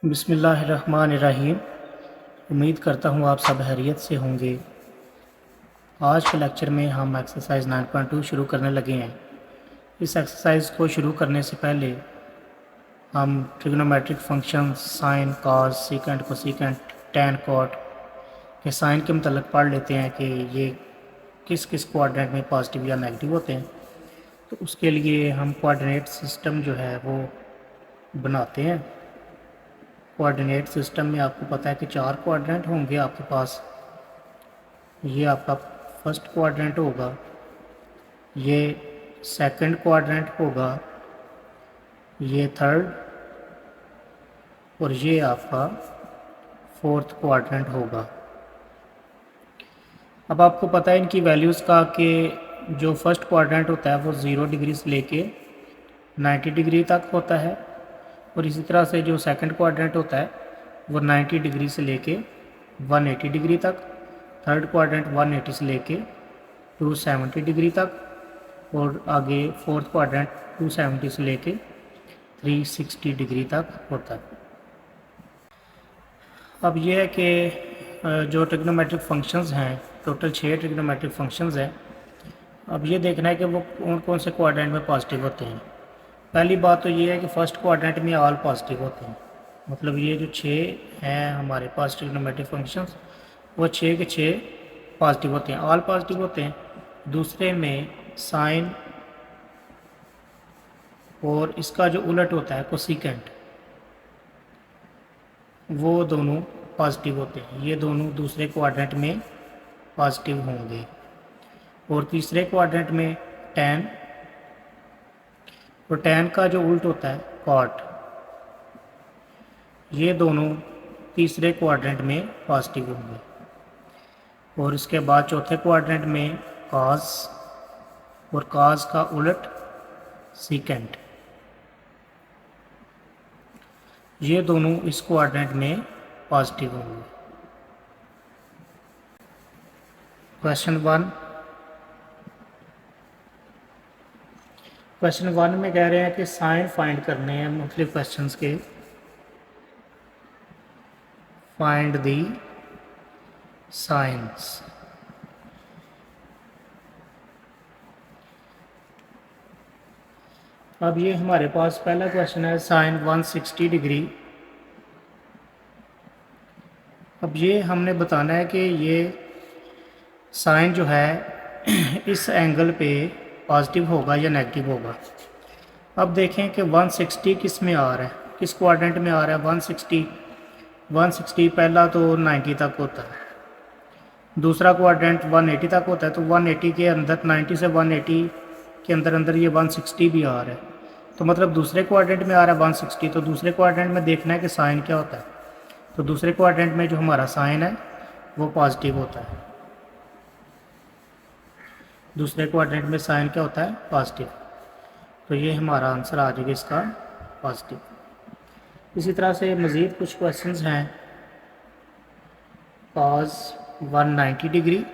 बिस्मिल्लाहिर्रहमानिर्रहीम। उम्मीद करता हूँ आप सब खैरियत से होंगे। आज के लेक्चर में हम एक्सरसाइज 9.2 शुरू करने लगे हैं। इस एक्सरसाइज को शुरू करने से पहले हम trigonometric function sine, cos, secant, cosecant, tan, cot के साइन के मतलब पढ़ लेते हैं कि ये किस किस कोऑर्डिनेट में पॉजिटिव या नेगेटिव होते हैं। तो उसके लिए हम कोऑर्डिनेट सिस्टम जो है वो बनाते हैं। कोऑर्डिनेट सिस्टम में आपको पता है कि 4 कोऑर्डिनेट होंगे आपके पास। ये आपका फर्स्ट कोऑर्डिनेट होगा, ये सेकंड कोऑर्डिनेट होगा, ये थर्ड और ये आपका फोर्थ कोऑर्डिनेट होगा। अब आपको पता है इनकी वैल्यूज़ का कि जो फर्स्ट कोऑर्डिनेट होता है वो 0 डिग्री से लेके 90 डिग्री तक होता है, और इसी तरह से जो सेकंड कोऑर्डिनेट होता है वो 90 डिग्री से लेके 180 डिग्री तक, थर्ड कोऑर्डिनेट 180 से लेके 270 डिग्री तक, और आगे फोर्थ कोऑर्डिनेट 270 से लेके 360 डिग्री तक होता है। अब ये है कि जो ट्रिग्नोमेट्रिक फंक्शंस हैं, टोटल 6 ट्रिग्नोमेट्रिक फंक्शंस हैं। अब ये देखना है कि वो कौन कौन से कोऑर्डिनेट में पॉजिटिव होते हैं। पहली बात तो ये है कि फर्स्ट क्वाड्रेंट में ऑल पॉजिटिव होते हैं, मतलब ये जो 6 हैं हमारे पास ट्रिग्नोमेट्रिक फंक्शंस, वो 6 के 6 पॉजिटिव होते हैं, ऑल पॉजिटिव होते हैं। दूसरे में साइन और इसका जो उलट होता है कोसिकेंट, वो दोनों पॉजिटिव होते हैं। ये दोनों दूसरे क्वाड्रेंट में पॉजिटिव होंगे। और तीसरे क्वाड्रेंट में टैन, और टैन का जो उल्ट होता है कॉट, ये दोनों तीसरे क्वाड्रेंट में पॉजिटिव होंगे। और इसके बाद चौथे क्वाड्रेंट में कॉस, और कॉस का उलट सीकेंट, ये दोनों इस क्वाड्रेंट में पॉजिटिव होंगे। क्वेश्चन वन में कह रहे हैं कि साइन फाइंड करने हैं मुख्तलिफ क्वेश्चंस के। Find the science. अब ये हमारे पास पहला क्वेश्चन है साइन 160 डिग्री। अब ये हमने बताना है कि ये साइन जो है इस एंगल पे पॉजिटिव होगा या नेगेटिव होगा। अब देखें कि 160 किस में आ रहा है, किस क्वाड्रेंट में आ रहा है। 160 पहला तो 90 तक होता है, दूसरा क्वाड्रेंट 180 तक होता है। तो 180 के अंदर, 90 से 180 के अंदर अंदर ये 160 भी आ रहा है, तो मतलब दूसरे क्वाड्रेंट में आ रहा है 160। तो दूसरे क्वाड्रेंट में देखना है कि साइन क्या होता है। तो दूसरे क्वाड्रेंट में जो हमारा साइन है वो पॉजिटिव होता है। दूसरे क्वाड्रेंट में साइन क्या होता है, पॉजिटिव। तो ये हमारा आंसर आ जाएगा इसका पॉजिटिव। इसी तरह से मज़ीद कुछ क्वेश्चंस हैं। कॉस 190 डिग्री,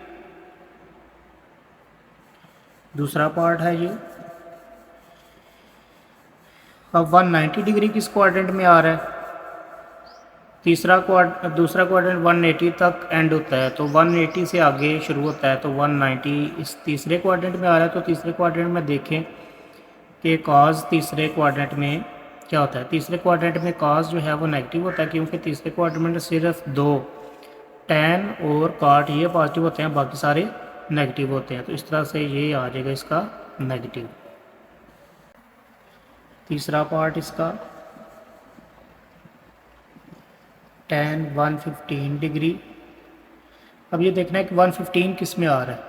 दूसरा पार्ट है ये। अब 190 डिग्री किस क्वाड्रेंट में आ रहा है, दूसरा क्वाड्रेंट 180 तक एंड होता है, तो 180 से आगे शुरू होता है, तो 190 इस तीसरे क्वाड्रेंट में आ रहा है। तो तीसरे क्वाड्रेंट में देखें कि कॉस तीसरे क्वाड्रेंट में क्या होता है। तीसरे क्वाड्रेंट में कॉस जो है वो नेगेटिव होता है, क्योंकि तीसरे क्वाड्रेंट में सिर्फ 2 टैन और कॉट ये पॉजिटिव होते हैं, बाकी सारे नेगेटिव होते हैं। तो इस तरह से ये आ जाएगा इसका नेगेटिव। तीसरा पार्ट इसका टैन 115 डिग्री। अब ये देखना है कि 115 किस में आ रहा है।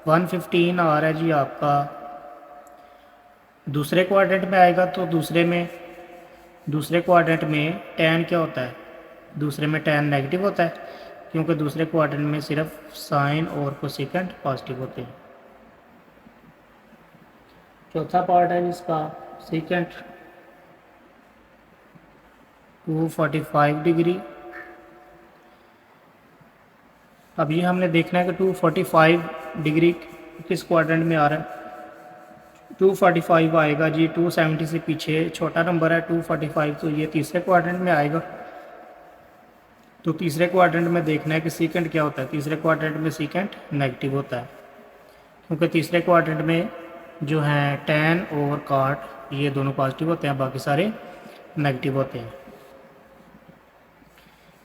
115 आ रहा है जी आपका दूसरे क्वाड्रेंट में आएगा। तो दूसरे क्वाड्रेंट में टैन क्या होता है, दूसरे में टैन नेगेटिव होता है, क्योंकि दूसरे क्वाड्रेंट में सिर्फ साइन और कोसेकेंट पॉजिटिव होते हैं। चौथा पार्ट है जिसका सेकेंट 245 डिग्री। अब ये हमने देखना है कि 245 डिग्री किस क्वाड्रेंट में आ रहा है। 245 आएगा जी 270 से पीछे छोटा नंबर है 245, तो ये तीसरे क्वाड्रेंट में आएगा। तो तीसरे क्वाड्रेंट में देखना है कि सीकेंट क्या होता है। तीसरे क्वाड्रेंट में सीकेंट नेगेटिव होता है, क्योंकि तीसरे क्वाड्रेंट में जो है टैन और काट ये दोनों पॉजिटिव होते हैं, बाकी सारे नेगेटिव होते हैं।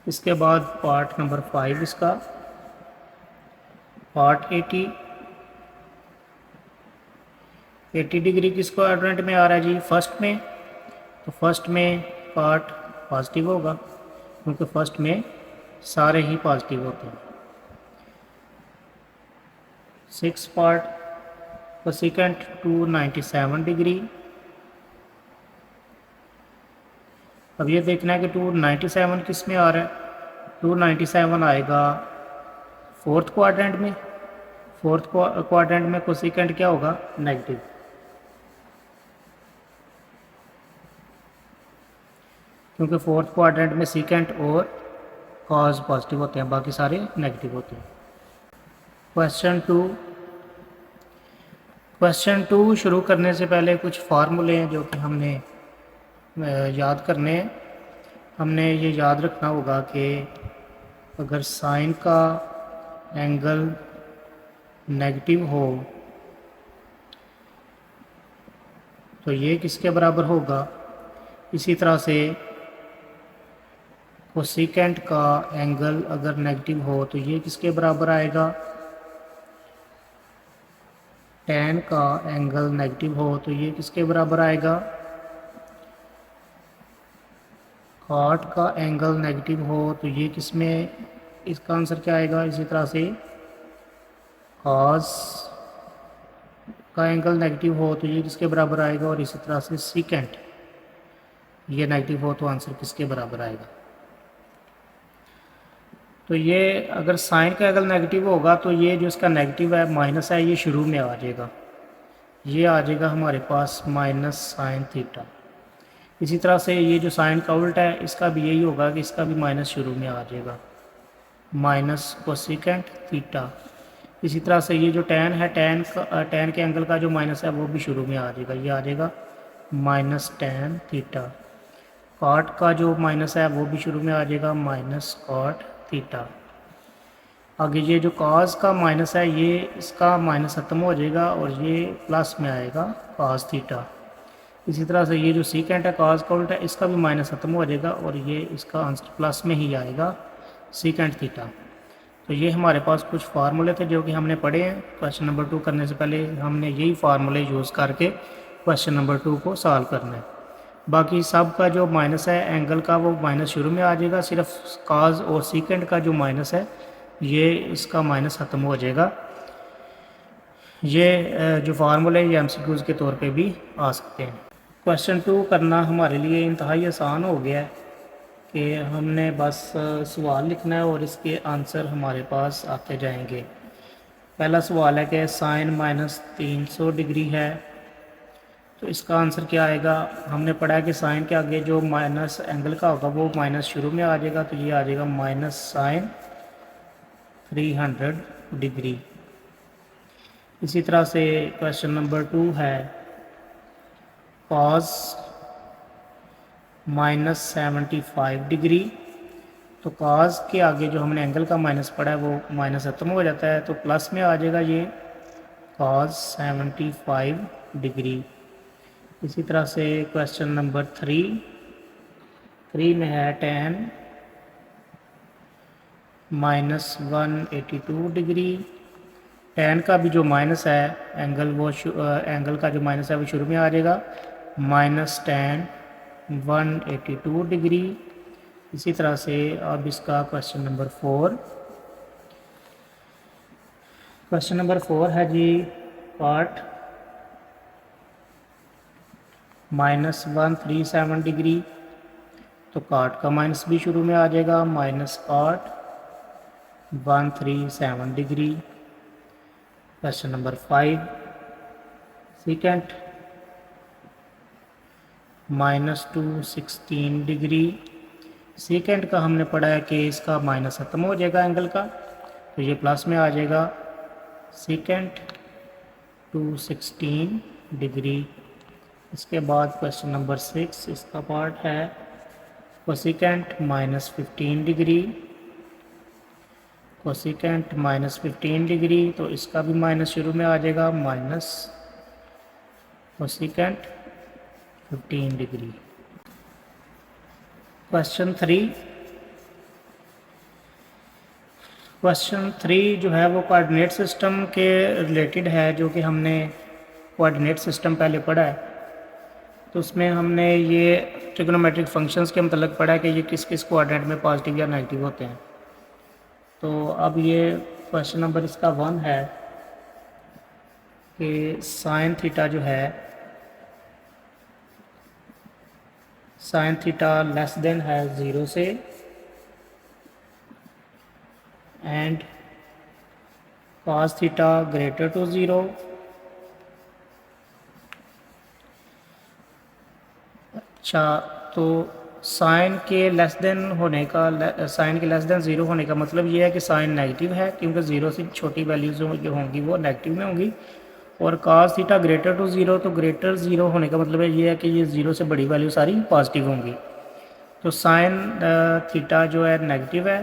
इसके बाद पार्ट नंबर 5 इसका पार्ट 80 डिग्री किस क्वाड्रेंट में आ रहा है जी? फर्स्ट में। तो फर्स्ट में पार्ट पॉजिटिव होगा, क्योंकि फर्स्ट में सारे ही पॉजिटिव होते हैं। 6 पार्ट कोसेकेंट 297 डिग्री। अब ये देखना है कि 297 किस में आ रहा है। 297 आएगा फोर्थ क्वाड्रेंट में। फोर्थ क्वाड्रेंट में कोसेकेंट क्या होगा? नेगेटिव, क्योंकि फोर्थ क्वाड्रेंट में सीकेंट और कॉज पॉजिटिव होते हैं, बाकी सारे नेगेटिव होते हैं। क्वेश्चन 2 शुरू करने से पहले कुछ फार्मूले हैं जो कि हमने याद करने हैं। हमने ये याद रखना होगा कि अगर साइन का एंगल नेगेटिव हो तो ये किसके बराबर होगा। इसी तरह से कोसेकेंट का एंगल अगर नेगेटिव हो तो ये किसके बराबर आएगा। टैन का एंगल नेगेटिव हो तो ये किसके बराबर आएगा। काट का एंगल नेगेटिव हो तो ये किस में, इसका आंसर क्या आएगा। इसी तरह से कॉस का एंगल नेगेटिव हो तो ये किसके बराबर आएगा, और इसी तरह से सीकेंट ये नेगेटिव हो तो आंसर किसके बराबर आएगा। तो ये अगर साइन का एंगल नेगेटिव होगा तो ये जो इसका नेगेटिव है माइनस है ये शुरू में आ जाएगा, ये आ जाएगा हमारे पास माइनस साइन थीटा। इसी तरह से ये जो साइन का उल्टा है इसका भी यही होगा कि इसका भी माइनस शुरू में आ जाएगा, माइनस कोसेकेंट थीटा। इसी तरह से ये जो टैन है, टैन के एंगल का जो माइनस है वो भी शुरू में आ जाएगा, ये आ जाएगा माइनस टैन थीटा। कॉट का जो माइनस है वो भी शुरू में आ जाएगा, माइनस कॉट थीटा। आगे ये जो कॉस का माइनस है ये इसका माइनस खत्म हो जाएगा और ये प्लस में आएगा कॉस थीटा। इसी तरह से ये जो सीकेंट है कॉस का उल्टा इसका भी माइनस खत्म हो जाएगा और ये इसका आंसर प्लस में ही आएगा सीकेंट थीटा। तो ये हमारे पास कुछ फार्मूले थे जो कि हमने पढ़े हैं। क्वेश्चन नंबर 2 करने से पहले हमने यही फार्मूले यूज़ करके क्वेश्चन नंबर 2 को सॉल्व करना है। बाकी सब का जो माइनस है एंगल का वो माइनस शुरू में आ जाएगा, सिर्फ कॉस और सीकेंट का जो माइनस है ये इसका माइनस ख़त्म हो जाएगा। ये जो फार्मूले ये एमसीक्यूज़ के तौर पे भी आ सकते हैं। क्वेश्चन 2 करना हमारे लिए इंतहाई आसान हो गया है कि हमने बस सवाल लिखना है और इसके आंसर हमारे पास आते जाएंगे। पहला सवाल है कि साइन माइनस 300 डिग्री है, तो इसका आंसर क्या आएगा। हमने पढ़ा है कि साइन के आगे जो माइनस एंगल का होगा वो माइनस शुरू में आ जाएगा, तो ये आ जाएगा माइनस साइन 300 डिग्री। इसी तरह से क्वेश्चन नंबर 2 है कॉस माइनस 75 डिग्री, तो कॉस के आगे जो हमने एंगल का माइनस पढ़ा है वो माइनस खत्म हो जाता है तो प्लस में आ जाएगा ये कॉस 75 डिग्री। इसी तरह से क्वेश्चन नंबर 3 में है टैन माइनस 182 डिग्री। टैन का भी जो माइनस है एंगल का जो माइनस है वो शुरू में आ जाएगा, माइनस टैन 182 डिग्री। इसी तरह से अब इसका क्वेश्चन नंबर 4 है जी कॉट माइनस 137 डिग्री, तो कॉट का माइनस भी शुरू में आ जाएगा, minus cot 137 degree. Question number 5 secant minus 216 degree. Secant का हमने पढ़ा है कि इसका माइनस खत्म हो जाएगा एंगल का, तो ये प्लस में आ जाएगा सीकेंट 216 डिग्री। इसके बाद क्वेश्चन नंबर 6 इसका पार्ट है cosecant minus 15 degree, cosecant -15 degree, तो इसका भी माइनस शुरू में आ जाएगा, minus cosecant 15 degree. Question three जो है वो कोऑर्डिनेट सिस्टम के रिलेटेड है, जो कि हमने कोऑर्डिनेट सिस्टम पहले पढ़ा है। तो उसमें हमने ये ट्रिग्नोमेट्रिक फंक्शंस के मतलब पढ़ा है कि ये किस किस कोऑर्डिनेट में पॉजिटिव या नेगेटिव होते हैं। तो अब ये क्वेश्चन नंबर इसका 1 है कि साइन थीटा जो है, साइन थीटा लेस देन है 0 से and cos theta greater to 0। अच्छा, तो साइन के लेस देन होने का, साइन के लेस देन 0 होने का मतलब ये है कि साइन नेगेटिव है, क्योंकि 0 से छोटी वैल्यूज जो होंगी वो नेगेटिव में होंगी। और cos थीटा ग्रेटर टू 0, तो ग्रेटर 0 होने का मतलब ये है कि ये 0 से बड़ी वैल्यू सारी पॉजिटिव होंगी। तो साइन थीटा जो है नेगेटिव है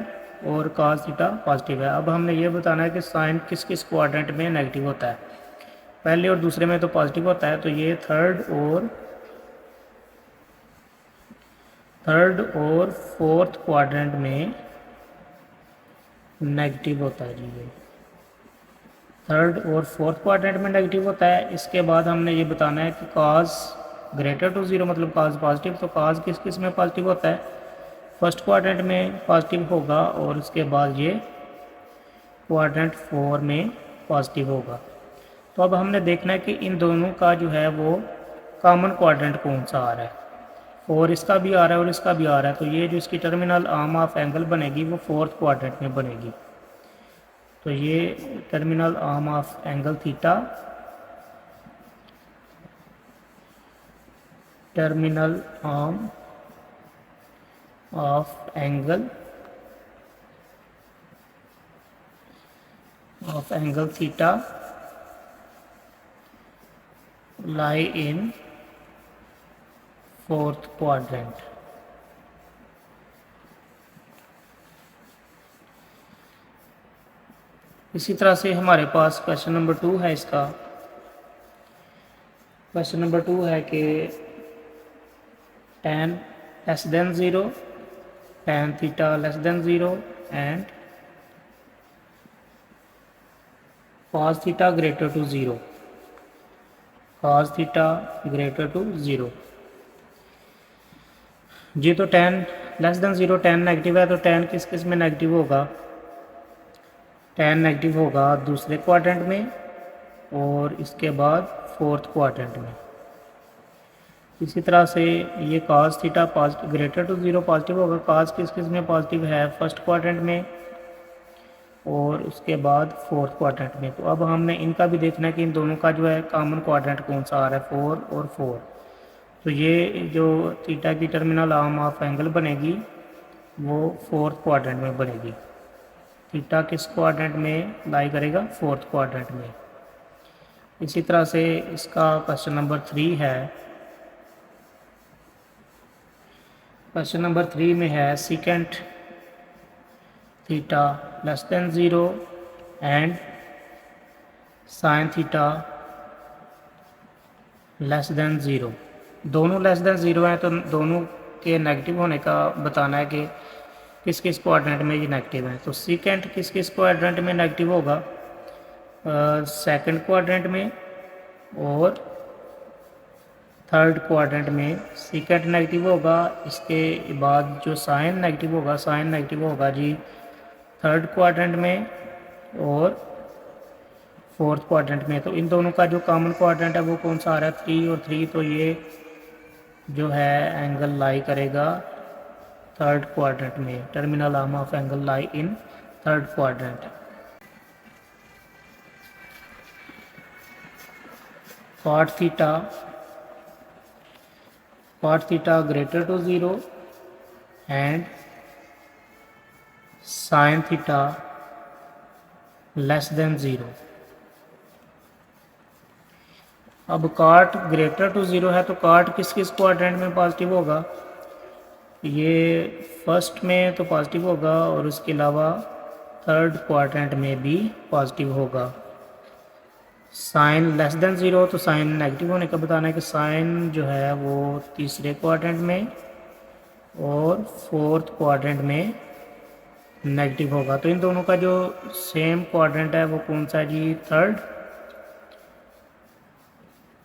और cos थीटा पॉजिटिव है। अब हमने ये बताना है कि साइन किस किस क्वाड्रेंट में नेगेटिव होता है। पहले और दूसरे में तो पॉजिटिव होता है, तो ये थर्ड और फोर्थ क्वाड्रेंट में नेगेटिव होता है जी। ये थर्ड और फोर्थ क्वाड्रेंट में नेगेटिव होता है। इसके बाद हमने ये बताना है कि cos ग्रेटर टू 0 मतलब cos पॉजिटिव, तो cos किस किस में पॉजिटिव होता है, फर्स्ट क्वाड्रेंट में पॉजिटिव होगा और उसके बाद ये क्वाड्रेंट 4 में पॉजिटिव होगा। तो अब हमने देखना है कि इन दोनों का जो है वो कॉमन क्वाड्रेंट कौन सा आ रहा है। 4 इसका भी आ रहा है और इसका भी आ रहा है, तो ये जो इसकी टर्मिनल आर्म ऑफ एंगल बनेगी वो फोर्थ क्वाड्रेंट में बनेगी। तो ये terminal arm of angle theta, terminal arm of angle theta lie in fourth quadrant। इसी तरह से हमारे पास क्वेश्चन नंबर 2 है। इसका क्वेश्चन नंबर 2 है कि tan less than 0, tan theta less than 0 and cos theta greater to 0, cos theta greater to 0 जी। तो tan less than 0 tan negative है, तो tan किस किस में नेगेटिव होगा, tan नेगेटिव होगा दूसरे क्वाड्रेंट में और इसके बाद फोर्थ क्वाड्रेंट में। इसी तरह से ये cos theta positive greater to 0 positive होगा, cos किस किस में पॉजिटिव है, फर्स्ट क्वाड्रेंट में और उसके बाद फोर्थ क्वाड्रेंट में। तो अब हमने इनका भी देखना है कि इन दोनों का जो है कॉमन क्वाड्रेंट कौन सा आ रहा है, 4 और 4। तो ये जो थीटा की टर्मिनल आर्म ऑफ एंगल बनेगी वो फोर्थ क्वाड्रेंट में बनेगी। थीटा किस क्वाड्रेंट में लाई करेगा, फोर्थ क्वाड्रेंट में। इसी तरह से इसका क्वेश्चन नंबर 3 है। क्वेश्चन नंबर 3 में है secant theta less than 0 and sine theta less than 0। दोनों लेस देन 0 हैं, तो दोनों के नेगेटिव होने का बताना है कि किस किस क्वाड्रेंट में ये नेगेटिव है। तो सीकेंट किस किस क्वाड्रेंट में नेगेटिव होगा, सेकंड क्वाड्रेंट में और थर्ड क्वाड्रेंट में सीकेंट नेगेटिव होगा। इसके बाद जो साइन नेगेटिव होगा जी थर्ड क्वाड्रेंट में और फोर्थ क्वाड्रेंट में। तो इन दोनों का जो कॉमन क्वाड्रेंट है वो कौन सा आ रहा है, 3 और 3। तो ये जो है एंगल लाई करेगा थर्ड क्वाड्रेंट में, terminal arm of angle lie in third quadrant. cot theta greater to 0 and sin theta less than 0। अब cot ग्रेटर टू 0 है, तो cot किस किस क्वाड्रेंट में पॉजिटिव होगा, ये फर्स्ट में तो पॉजिटिव होगा और उसके अलावा थर्ड क्वाड्रेंट में भी पॉजिटिव होगा। साइन लेस देन ज़ीरो तो साइन नेगेटिव होने का बताना है कि साइन जो है वो तीसरे क्वाड्रेंट में और फोर्थ क्वाड्रेंट में नेगेटिव होगा। तो इन दोनों का जो सेम क्वाड्रेंट है वो कौन सा है जी?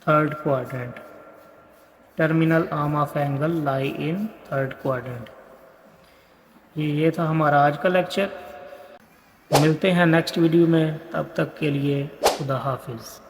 Third quadrant. Terminal arm of angle lie in third quadrant. ये था हमारा आज का लेक्चर। मिलते हैं नेक्स्ट वीडियो में, तब तक के लिए खुदा हाफिज़।